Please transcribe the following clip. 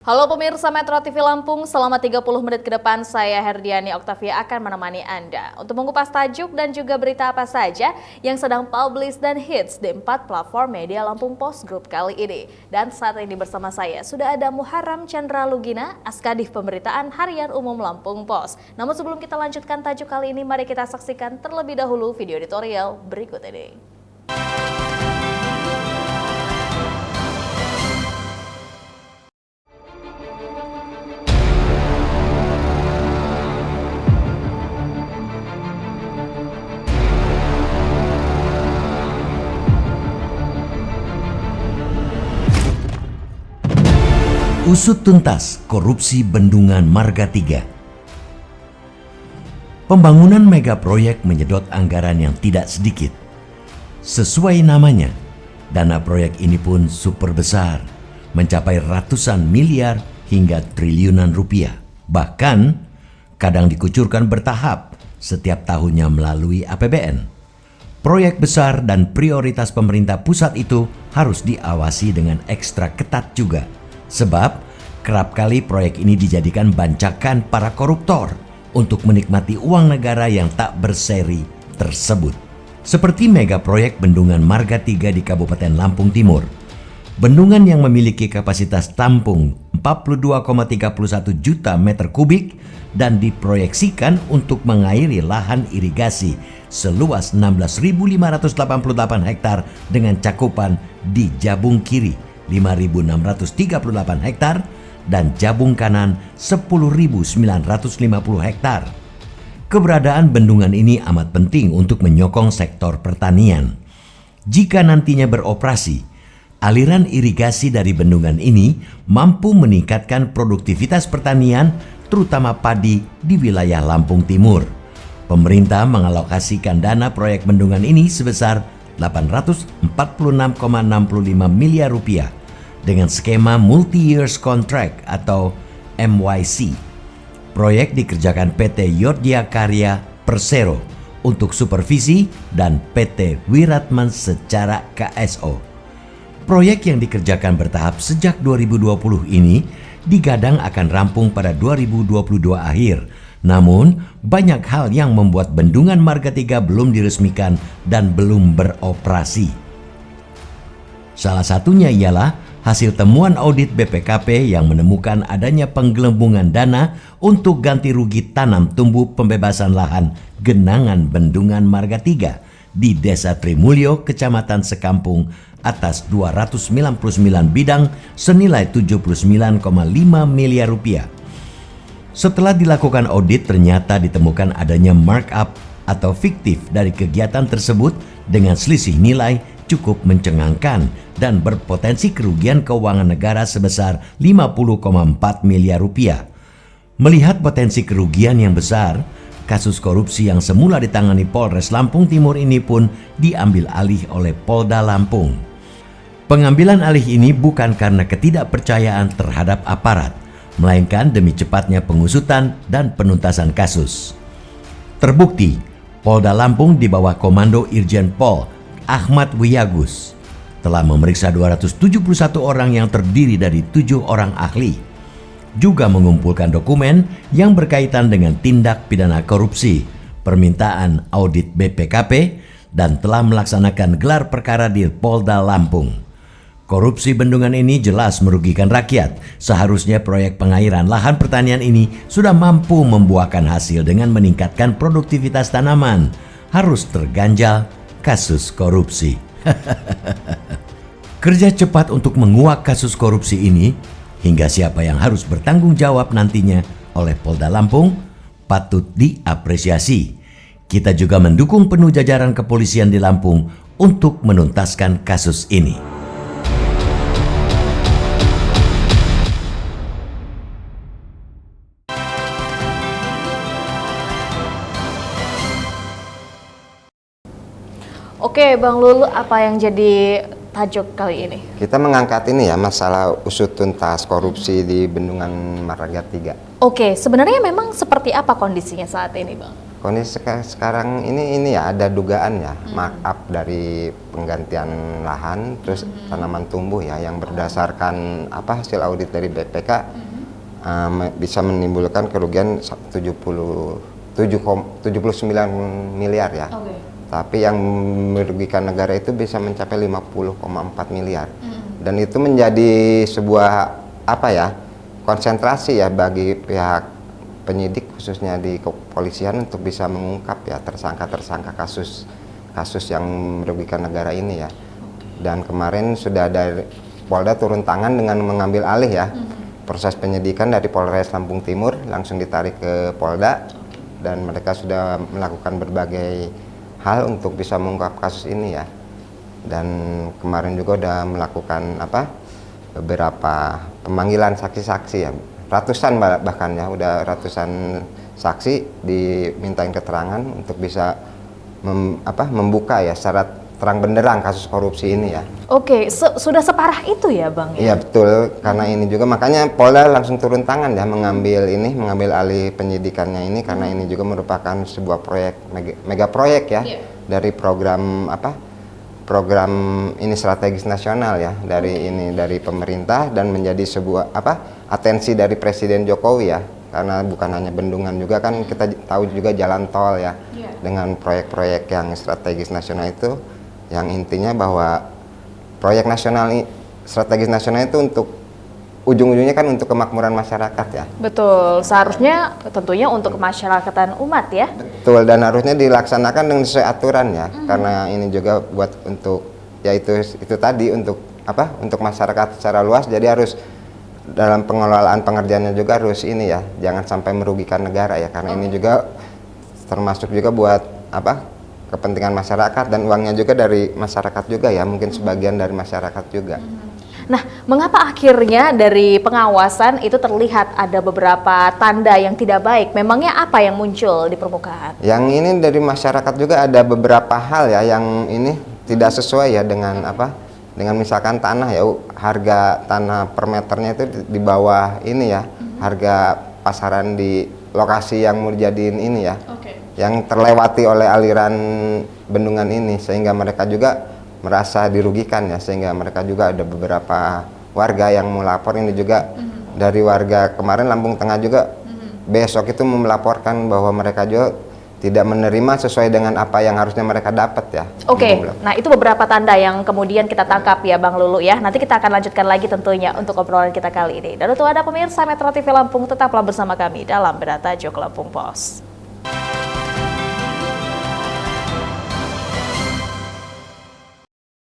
Halo pemirsa Metro TV Lampung, selama 30 menit ke depan saya Herdiani Oktavia akan menemani Anda untuk mengupas tajuk dan juga berita apa saja yang sedang publish dan hits di 4 platform media Lampung Post Group kali ini. Dan saat ini bersama saya sudah ada Muharram Chandra Lugina, Askadif Pemberitaan Harian Umum Lampung Post. Namun sebelum kita lanjutkan tajuk kali ini, mari kita saksikan terlebih dahulu video editorial berikut ini. Usut tuntas korupsi Bendungan Marga 3. Pembangunan mega proyek menyedot anggaran yang tidak sedikit. Sesuai namanya, dana proyek ini pun super besar, mencapai ratusan miliar hingga triliunan rupiah. Bahkan, kadang dikucurkan bertahap setiap tahunnya melalui APBN. Proyek besar dan prioritas pemerintah pusat itu harus diawasi dengan ekstra ketat juga. Sebab kerap kali proyek ini dijadikan bancakan para koruptor untuk menikmati uang negara yang tak berseri tersebut. Seperti mega proyek Bendungan Marga 3 di Kabupaten Lampung Timur. Bendungan yang memiliki kapasitas tampung 42,31 juta meter kubik dan diproyeksikan untuk mengairi lahan irigasi seluas 16.588 hektar dengan cakupan di Jabung Kiri 5.638 hektar dan Jabung Kanan 10.950 hektar. Keberadaan bendungan ini amat penting untuk menyokong sektor pertanian. Jika nantinya beroperasi, aliran irigasi dari bendungan ini mampu meningkatkan produktivitas pertanian, terutama padi di wilayah Lampung Timur. Pemerintah mengalokasikan dana proyek bendungan ini sebesar 846,65 miliar rupiah dengan skema multi-years contract atau MYC. Proyek dikerjakan PT Yogyakarta Persero untuk supervisi dan PT Wiratman secara KSO. Proyek yang dikerjakan bertahap sejak 2020 ini digadang akan rampung pada 2022 akhir. Namun, banyak hal yang membuat Bendungan Marga 3 belum diresmikan dan belum beroperasi. Salah satunya ialah hasil temuan audit BPKP yang menemukan adanya penggelembungan dana untuk ganti rugi tanam tumbuh pembebasan lahan genangan Bendungan Marga 3 di Desa Trimulyo, Kecamatan Sekampung atas 299 bidang senilai 79,5 miliar rupiah. Setelah dilakukan audit, ternyata ditemukan adanya markup atau fiktif dari kegiatan tersebut dengan selisih nilai cukup mencengangkan dan berpotensi kerugian keuangan negara sebesar 50,4 miliar rupiah. Melihat potensi kerugian yang besar, kasus korupsi yang semula ditangani Polres Lampung Timur ini pun diambil alih oleh Polda Lampung. Pengambilan alih ini bukan karena ketidakpercayaan terhadap aparat, melainkan demi cepatnya pengusutan dan penuntasan kasus. Terbukti, Polda Lampung di bawah komando Irjen Pol Ahmad Wiyagus telah memeriksa 271 orang yang terdiri dari 7 orang ahli, juga mengumpulkan dokumen yang berkaitan dengan tindak pidana korupsi, permintaan audit BPKP, dan telah melaksanakan gelar perkara di Polda Lampung. Korupsi bendungan ini jelas merugikan rakyat. Seharusnya proyek pengairan lahan pertanian ini sudah mampu membuahkan hasil dengan meningkatkan produktivitas tanaman. Harus terganjal kasus korupsi. Kerja cepat untuk menguak kasus korupsi ini hingga siapa yang harus bertanggung jawab nantinya oleh Polda Lampung patut diapresiasi. Kita juga mendukung penuh jajaran kepolisian di Lampung untuk menuntaskan kasus ini. Oke, Bang Lulu, apa yang jadi tajuk kali ini? Kita mengangkat ini ya, masalah usut tuntas korupsi di Bendungan Marga 3. Oke, sebenarnya memang seperti apa kondisinya saat ini, Bang? Kondisi sekarang ini ya ada dugaan ya markup dari penggantian lahan terus tanaman tumbuh ya yang berdasarkan hasil audit dari BPK bisa menimbulkan kerugian 79 miliar ya. Tapi yang merugikan negara itu bisa mencapai 50,4 miliar. Dan itu menjadi sebuah konsentrasi ya bagi pihak penyidik khususnya di kepolisian untuk bisa mengungkap ya tersangka kasus yang merugikan negara ini ya. Dan kemarin sudah ada Polda turun tangan dengan mengambil alih ya proses penyidikan dari Polres Lampung Timur langsung ditarik ke Polda dan mereka sudah melakukan berbagai hal untuk bisa mengungkap kasus ini ya. Dan kemarin juga udah melakukan beberapa pemanggilan saksi-saksi ya. Ratusan bahkan ya, udah ratusan saksi dimintain keterangan untuk bisa membuka ya secara terang benderang kasus korupsi ini ya. Oke, sudah separah itu ya Bang ya? Iya betul, karena ini juga makanya Polda langsung turun tangan ya mengambil alih penyidikannya ini karena ini juga merupakan sebuah proyek mega proyek ya dari program ini strategis nasional ya dari pemerintah dan menjadi sebuah atensi dari Presiden Jokowi ya, karena bukan hanya bendungan juga kan kita tahu juga jalan tol ya dengan proyek-proyek yang strategis nasional itu yang intinya bahwa proyek strategis nasional itu untuk ujung-ujungnya kan untuk kemakmuran masyarakat ya. Betul, seharusnya tentunya untuk kemasyarakatan umat ya. Betul, dan harusnya dilaksanakan dengan sesuai aturan ya, karena ini juga buat untuk ya itu tadi untuk masyarakat secara luas, jadi harus dalam pengelolaan pengerjaannya juga harus ini ya, jangan sampai merugikan negara ya, karena ini juga termasuk juga buat kepentingan masyarakat dan uangnya juga dari masyarakat juga ya, mungkin sebagian dari masyarakat juga. Nah, mengapa akhirnya dari pengawasan itu terlihat ada beberapa tanda yang tidak baik? Memangnya apa yang muncul di permukaan? Yang ini dari masyarakat juga ada beberapa hal ya yang ini tidak sesuai ya dengan dengan misalkan tanah ya, harga tanah per meternya itu di bawah ini ya, harga pasaran di lokasi yang mau dijadiin ini ya, yang terlewati oleh aliran bendungan ini, sehingga mereka juga merasa dirugikan ya, sehingga mereka juga ada beberapa warga yang melapor ini juga dari warga kemarin Lampung Tengah juga besok itu melaporkan bahwa mereka juga tidak menerima sesuai dengan apa yang harusnya mereka dapat ya. Oke, nah itu beberapa tanda yang kemudian kita tangkap ya Bang Lulu ya. Nanti kita akan lanjutkan lagi tentunya untuk obrolan kita kali ini. Dan untuk Anda pemirsa Metro TV Lampung, tetaplah bersama kami dalam Berita Tajuk Lampung Pos.